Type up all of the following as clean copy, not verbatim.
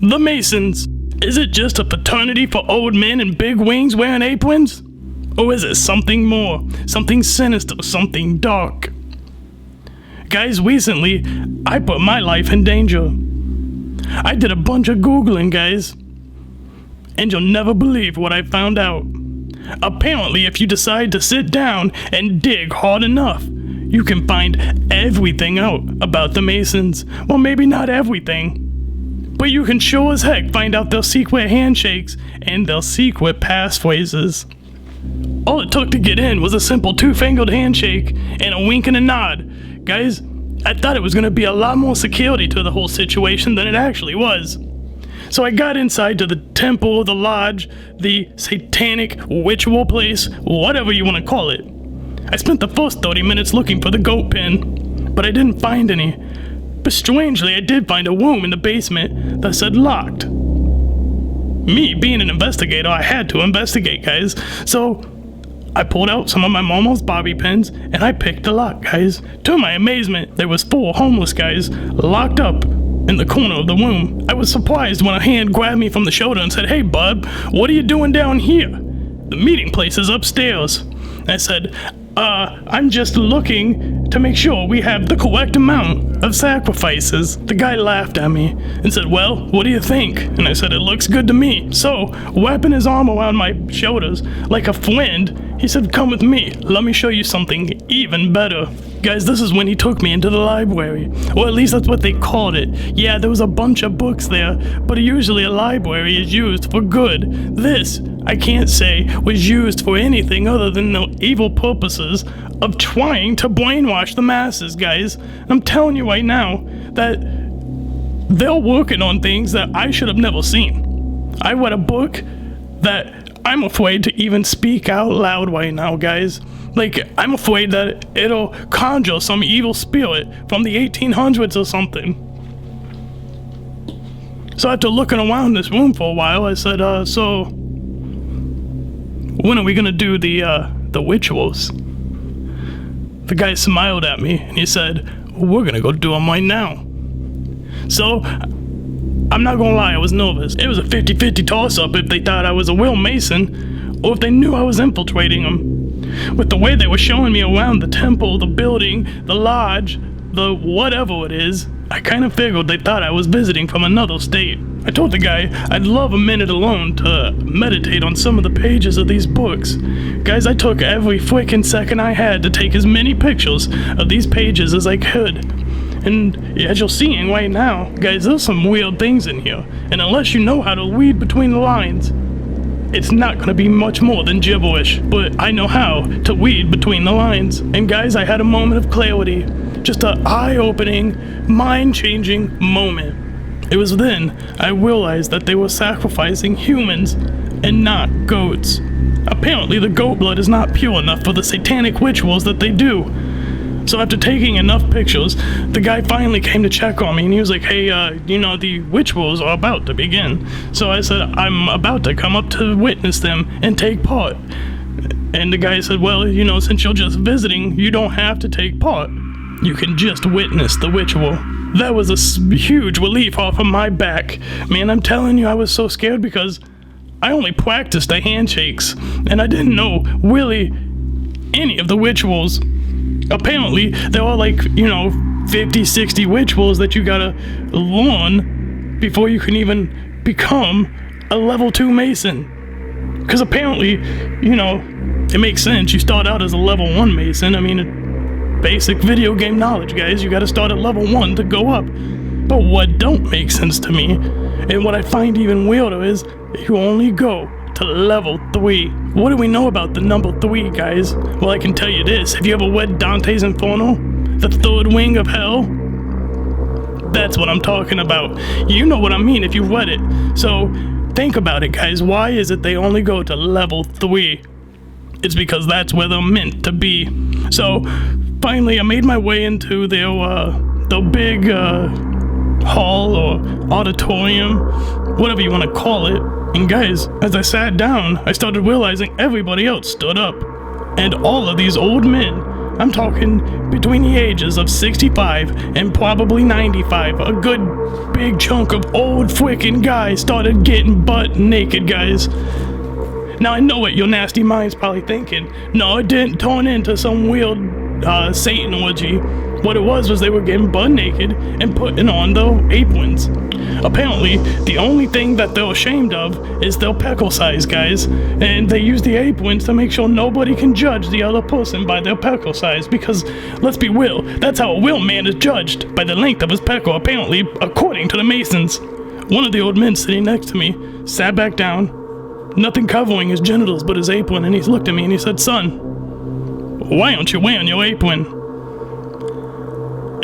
The Masons. Is it just a fraternity for old men in big wings wearing aprons? Or is it something more? Something sinister, something dark? Guys, recently, I put my life in danger. I did a bunch of Googling, guys. And you'll never believe what I found out. Apparently, if you decide to sit down and dig hard enough, you can find everything out about the Masons. Well, maybe not everything. But you can sure as heck find out their secret handshakes and their secret passphrases. All it took to get in was a simple two-fingered handshake and a wink and a nod. Guys, I thought it was going to be a lot more security to the whole situation than it actually was. So I got inside to the temple, the lodge, the satanic ritual place, whatever you want to call it. I spent the first 30 minutes looking for the goat pin, but I didn't find any. But strangely, I did find a room in the basement that said locked. Me, being an investigator, I had to investigate, guys. So I pulled out some of my mama's bobby pins and I picked the lock, guys. To my amazement, there was 4 homeless guys locked up in the corner of the room. I was surprised when a hand grabbed me from the shoulder and said, "Hey, bub, what are you doing down here? The meeting place is upstairs." I said, I'm just looking to make sure we have the correct amount of sacrifices." The guy laughed at me and said, "Well, what do you think?" And I said, "It looks good to me." So, wrapping his arm around my shoulders like a friend, he said, "Come with me, let me show you something even better." Guys, this is when he took me into the library. Or at least that's what they called it. Yeah, there was a bunch of books there, but usually a library is used for good. This, I can't say, was used for anything other than the evil purposes of trying to brainwash the masses, guys. I'm telling you right now that they're working on things that I should have never seen. I read a book that I'm afraid to even speak out loud right now, guys. Like, I'm afraid that it'll conjure some evil spirit from the 1800s or something. So after looking around this room for a while, I said, so when are we gonna do the rituals? The guy smiled at me and he said, "We're gonna go do them right now." So, I'm not gonna lie, I was nervous. It was a 50-50 toss-up if they thought I was a real Mason or if they knew I was infiltrating them. With the way they were showing me around the temple, the building, the lodge, the whatever it is, I kind of figured they thought I was visiting from another state. I told the guy I'd love a minute alone to meditate on some of the pages of these books. Guys, I took every freaking second I had to take as many pictures of these pages as I could. And as you're seeing right now, guys, there's some weird things in here. And unless you know how to read between the lines, it's not gonna be much more than gibberish. But I know how to read between the lines. And guys, I had a moment of clarity. Just an eye-opening, mind-changing moment. It was then I realized that they were sacrificing humans and not goats. Apparently the goat blood is not pure enough for the satanic rituals that they do. So after taking enough pictures, the guy finally came to check on me and he was like, "Hey, the rituals are about to begin." So I said, "I'm about to come up to witness them and take part." And the guy said, "Well, since you're just visiting, you don't have to take part. You can just witness the ritual." That was a huge relief off of my back. Man, I'm telling you, I was so scared because I only practiced the handshakes and I didn't know really any of the rituals. Apparently, there are 50, 60 rituals that you gotta learn before you can even become a level 2 Mason. Because apparently, it makes sense. You start out as a level 1 Mason. I mean, basic video game knowledge, guys. You gotta start at level 1 to go up. But what don't make sense to me, and what I find even weirder, is you only go to level 3. What do we know about the number 3, guys? Well, I can tell you this. Have you ever read Dante's Inferno? The third wing of hell? That's what I'm talking about. You know what I mean if you read it. So, think about it, guys. Why is it they only go to level 3? It's because that's where they're meant to be. So, finally, I made my way into their big hall or auditorium, whatever you want to call it. And guys, as I sat down, I started realizing everybody else stood up. And all of these old men I'm talking between the ages of 65 and probably 95. A good big chunk of old freaking guys started getting butt naked, guys. Now I know what your nasty mind's probably thinking. No, it didn't turn into some weird Satan orgy. What it was they were getting butt naked and putting on their aprons. Apparently, the only thing that they're ashamed of is their pecker size, guys. And they use the aprons to make sure nobody can judge the other person by their pecker size. Because, let's be real, that's how a real man is judged, by the length of his pecker, apparently, according to the Masons. One of the old men sitting next to me sat back down, nothing covering his genitals but his apron, and he looked at me and he said, "Son, why aren't you wearing your apron?"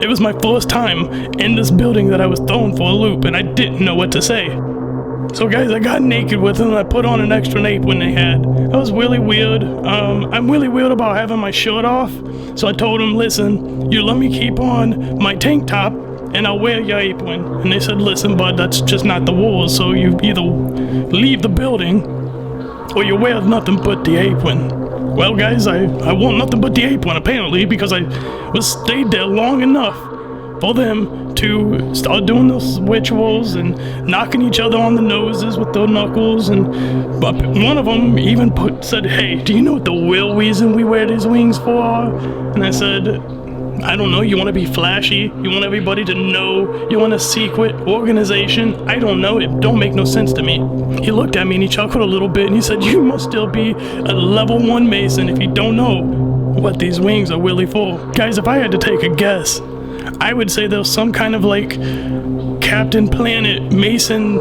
It was my first time in this building that I was thrown for a loop, and I didn't know what to say. So guys, I got naked with them and I put on an extra apron they had. That was really weird. I'm really weird about having my shirt off. So I told them, listen, you let me keep on my tank top and I'll wear your apron. And they said, listen, bud, that's just not the rules. So you either leave the building or you wear nothing but the apron. Well, guys, I want nothing but the apron, apparently, because I stayed there long enough for them to start doing those rituals and knocking each other on the noses with their knuckles. And one of them even said, "Hey, do you know what the real reason we wear these wings for are?" And I said, "I don't know. You want to be flashy? You want everybody to know? You want a secret organization? I don't know. It don't make no sense to me." He looked at me and he chuckled a little bit and he said, "You must still be a level 1 Mason if you don't know what these wings are really for." Guys, if I had to take a guess, I would say there's some kind of like Captain Planet Mason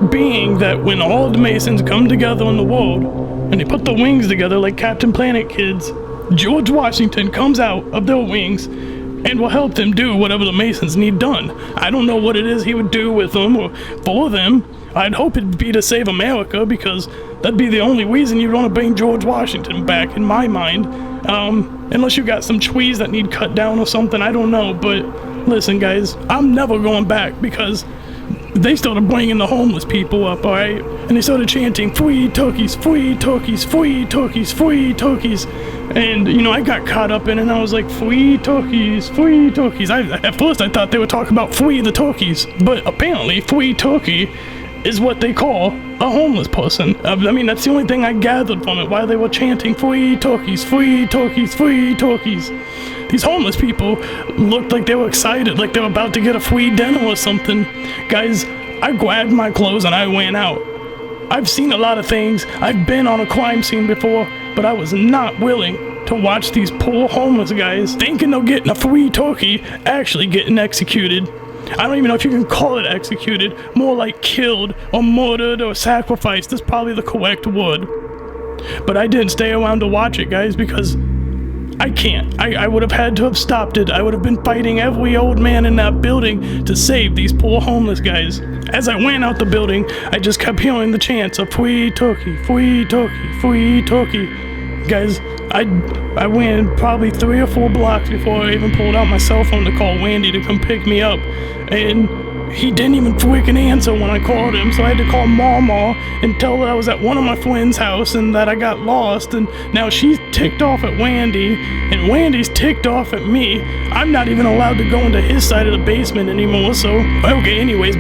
being that when all the Masons come together in the world and they put the wings together like Captain Planet kids, George Washington comes out of their wings and will help them do whatever the Masons need done. I don't know what it is he would do with them or for them. I'd hope it'd be to save America, because that'd be the only reason you'd want to bring George Washington back, in my mind. Unless you got some trees that need cut down or something, I don't know. But listen, guys, I'm never going back, because they started bringing the homeless people up, alright? And they started chanting, "Free turkeys, free turkeys, free turkeys, free turkeys." And, you know, I got caught up in it and I was like, "Free turkeys, free turkeys." At first I thought they were talking about free the turkeys. But apparently, free turkey is what they call a homeless person. I mean, that's the only thing I gathered from it, why they were chanting, "Free turkeys, free turkeys, free turkeys." These homeless people looked like they were excited, like they were about to get a free dinner or something. Guys, I grabbed my clothes and I went out. I've seen a lot of things. I've been on a crime scene before, but I was not willing to watch these poor homeless guys thinking they're getting a free turkey actually getting executed. I don't even know if you can call it executed, more like killed or murdered or sacrificed is probably the correct word. But I didn't stay around to watch it, guys, because I can't. I would have had to have stopped it. I would have been fighting every old man in that building to save these poor homeless guys. As I went out the building, I just kept hearing the chants of "Free turkey, free turkey, free turkey." Guys, I went probably 3 or 4 blocks before I even pulled out my cell phone to call Wendy to come pick me up. And he didn't even freaking answer when I called him, so I had to call Mama and tell her I was at one of my friend's house and that I got lost, and now she's ticked off at Wendy, and Wendy's ticked off at me. I'm not even allowed to go into his side of the basement anymore, so... Okay, anyways,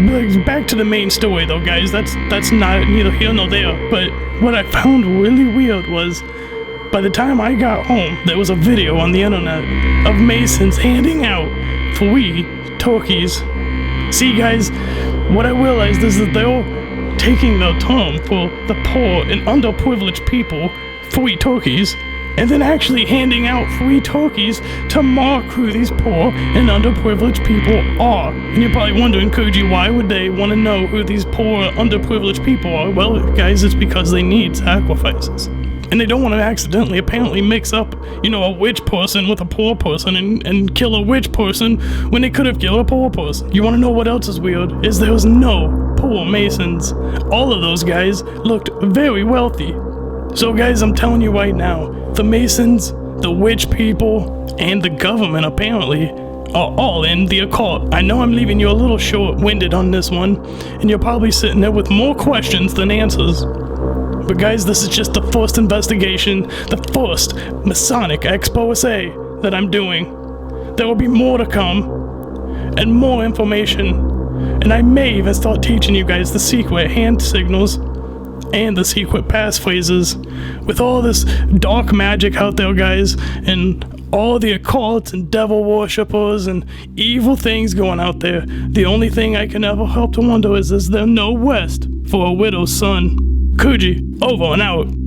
back to the main story though, guys. That's not neither here nor there, but what I found really weird was, by the time I got home, there was a video on the internet of Masons handing out free turkeys. See, guys, what I realized is that they're taking their term for the poor and underprivileged people, free turkeys, and then actually handing out free turkeys to mark who these poor and underprivileged people are. And you're probably wondering, Koji, why would they want to know who these poor, underprivileged people are? Well, guys, it's because they need sacrifices. And they don't want to accidentally apparently mix up, you know, a rich person with a poor person and kill a rich person when they could have killed a poor person. You want to know what else is weird? Is there was no poor Masons. All of those guys looked very wealthy. So guys, I'm telling you right now, the Masons, the rich people, and the government apparently are all in the occult. I know I'm leaving you a little short-winded on this one, and you're probably sitting there with more questions than answers. But guys, this is just the first investigation, the first Masonic exposé. that I'm doing. There will be more to come, and more information, and I may even start teaching you guys the secret hand signals and the secret passphrases. With all this dark magic out there, guys, and all the occults and devil worshippers and evil things going out there, the only thing I can ever help to wonder is there no rest for a widow's son? Kuji, over and out.